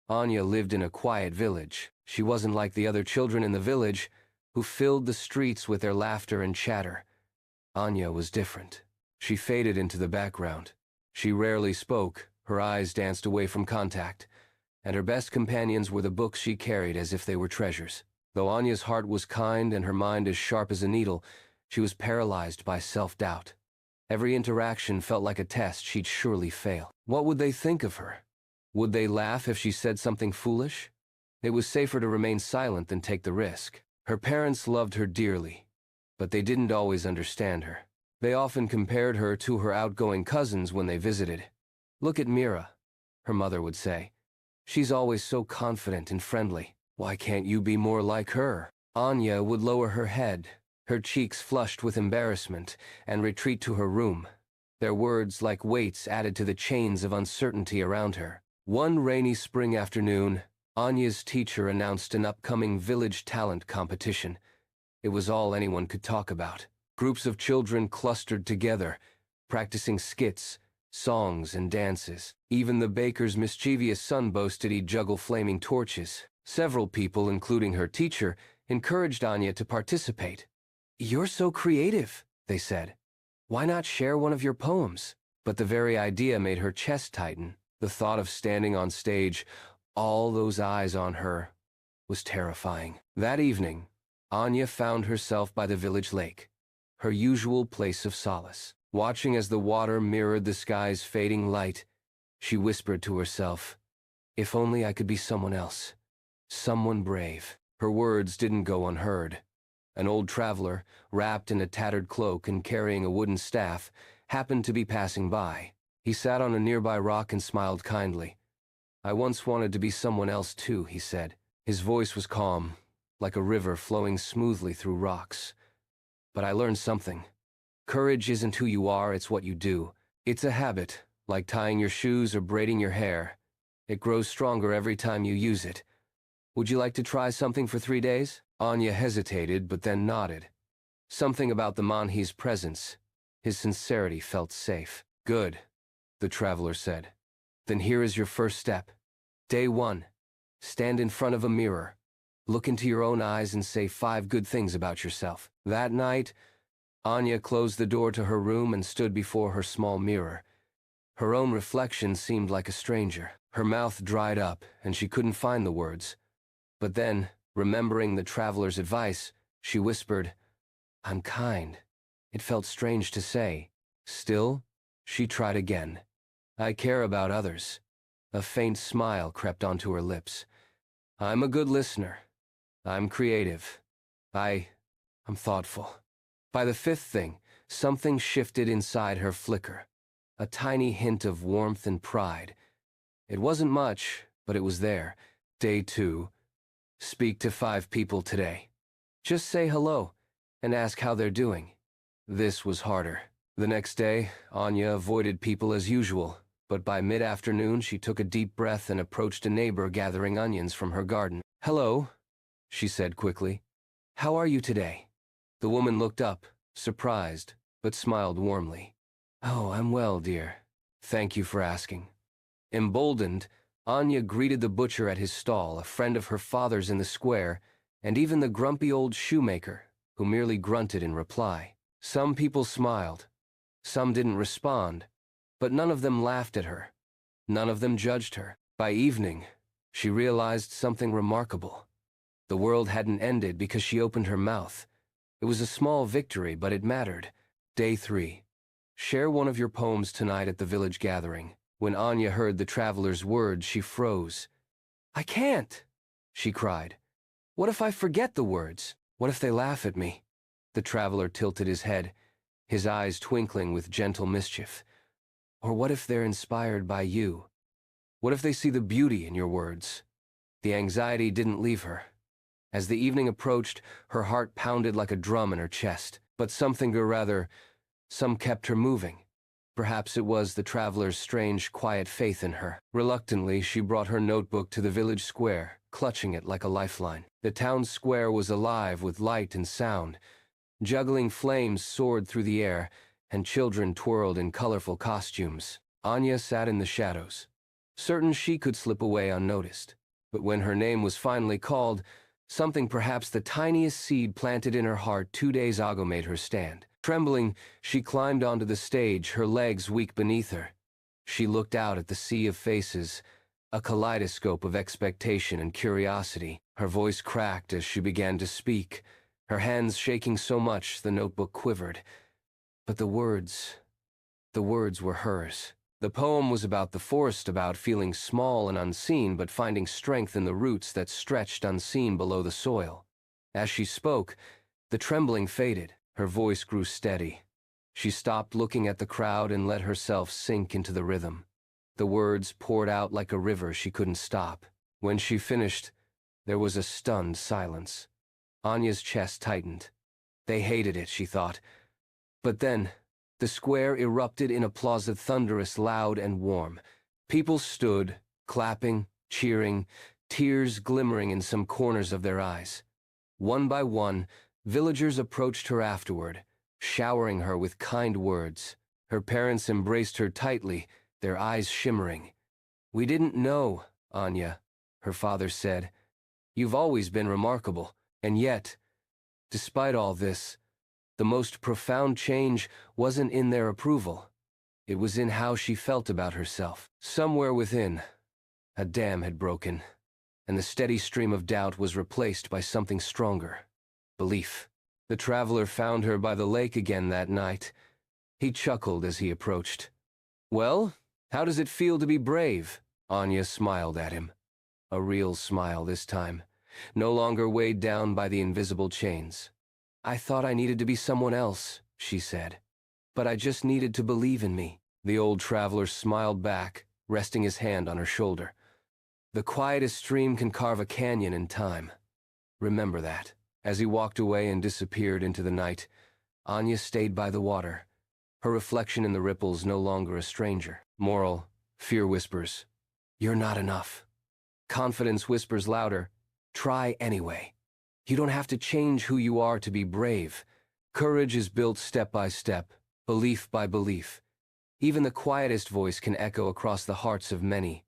Anya lived in a quiet village. She wasn't like the other children in the village, who filled the streets with their laughter and chatter. Anya was different. She faded into the background. She rarely spoke, her eyes danced away from contact, and her best companions were the books she carried as if they were treasures. Though Anya's heart was kind and her mind as sharp as a needle, she was paralyzed by self-doubt. Every interaction felt like a test she'd surely fail. What would they think of her? Would they laugh if she said something foolish? It was safer to remain silent than take the risk. Her parents loved her dearly, but they didn't always understand her. They often compared her to her outgoing cousins when they visited. "Look at Mira," her mother would say. "She's always so confident and friendly. Why can't you be more like her?" Anya would lower her head, her cheeks flushed with embarrassment, and retreat to her room. Their words like weights added to the chains of uncertainty around her. One rainy spring afternoon, Anya's teacher announced an upcoming village talent competition. It was all anyone could talk about. Groups of children clustered together, practicing skits, songs, and dances. Even the baker's mischievous son boasted he'd juggle flaming torches. Several people, including her teacher, encouraged Anya to participate. "You're so creative," they said. "Why not share one of your poems?" But the very idea made her chest tighten. The thought of standing on stage, all those eyes on her, was terrifying. That evening, Anya found herself by the village lake, her usual place of solace. Watching as the water mirrored the sky's fading light, she whispered to herself, "If only I could be someone else, someone brave." Her words didn't go unheard. An old traveler, wrapped in a tattered cloak and carrying a wooden staff, happened to be passing by. He sat on a nearby rock and smiled kindly. "I once wanted to be someone else too," he said. His voice was calm, like a river flowing smoothly through rocks. "But I learned something. Courage isn't who you are, it's what you do. It's a habit, like tying your shoes or braiding your hair. It grows stronger every time you use it. Would you like to try something for 3 days?" Anya hesitated, but then nodded. Something about the Manhi's presence, his sincerity, felt safe. "Good," the traveler said. "Then here is your first step. Day 1. Stand in front of a mirror. Look into your own eyes and say 5 good things about yourself." That night, Anya closed the door to her room and stood before her small mirror. Her own reflection seemed like a stranger. Her mouth dried up, and she couldn't find the words. But then, remembering the traveler's advice, she whispered, "I'm kind." It felt strange to say. Still, she tried again. "I care about others." A faint smile crept onto her lips. "I'm a good listener. I'm creative. I'm thoughtful." By the 5th thing, something shifted inside her flicker. A tiny hint of warmth and pride. It wasn't much, but it was there. Day 2. Speak to 5 people today. Just say hello and ask how they're doing. This was harder. The next day, Anya avoided people as usual, but by mid-afternoon she took a deep breath and approached a neighbor gathering onions from her garden. "Hello," she said quickly. "How are you today?" The woman looked up, surprised, but smiled warmly. "Oh, I'm well, dear. Thank you for asking." Emboldened, Anya greeted the butcher at his stall, a friend of her father's in the square, and even the grumpy old shoemaker, who merely grunted in reply. Some people smiled. Some didn't respond, but none of them laughed at her. None of them judged her. By evening, she realized something remarkable. The world hadn't ended because she opened her mouth. It was a small victory, but it mattered. Day 3. Share one of your poems tonight at the village gathering. When Anya heard the traveler's words, she froze. "I can't," she cried. "What if I forget the words? What if they laugh at me?" The traveler tilted his head, his eyes twinkling with gentle mischief. "Or what if they're inspired by you? What if they see the beauty in your words?" The anxiety didn't leave her. As the evening approached, her heart pounded like a drum in her chest, but some kept her moving. Perhaps it was the traveler's strange, quiet faith in her. Reluctantly, she brought her notebook to the village square, clutching it like a lifeline. The town square was alive with light and sound. Juggling flames soared through the air, and children twirled in colorful costumes. Anya sat in the shadows, certain she could slip away unnoticed. But when her name was finally called, something perhaps the tiniest seed planted in her heart 2 days ago made her stand. Trembling, she climbed onto the stage, her legs weak beneath her. She looked out at the sea of faces, a kaleidoscope of expectation and curiosity. Her voice cracked as she began to speak, her hands shaking so much the notebook quivered. But the words were hers. The poem was about the forest, about feeling small and unseen, but finding strength in the roots that stretched unseen below the soil. As she spoke, the trembling faded. Her voice grew steady. She stopped looking at the crowd and let herself sink into the rhythm. The words poured out like a river she couldn't stop. When she finished, there was a stunned silence. Anya's chest tightened. They hated it, she thought. But then, the square erupted in applause, thunderous, loud, and warm. People stood, clapping, cheering, tears glimmering in some corners of their eyes. One by one, villagers approached her afterward, showering her with kind words. Her parents embraced her tightly, their eyes shimmering. "We didn't know, Anya," her father said. "You've always been remarkable, and yet, despite all this, the most profound change wasn't in their approval. It was in how she felt about herself. Somewhere within, a dam had broken, and the steady stream of doubt was replaced by something stronger: belief." The traveler found her by the lake again that night. He chuckled as he approached. "Well, how does it feel to be brave?" Anya smiled at him. A real smile this time, no longer weighed down by the invisible chains. "I thought I needed to be someone else," she said. "But I just needed to believe in me." The old traveler smiled back, resting his hand on her shoulder. "The quietest stream can carve a canyon in time. Remember that." As he walked away and disappeared into the night, Anya stayed by the water, her reflection in the ripples no longer a stranger. Moral: fear whispers, "You're not enough." Confidence whispers louder, "Try anyway." You don't have to change who you are to be brave. Courage is built step by step, belief by belief. Even the quietest voice can echo across the hearts of many.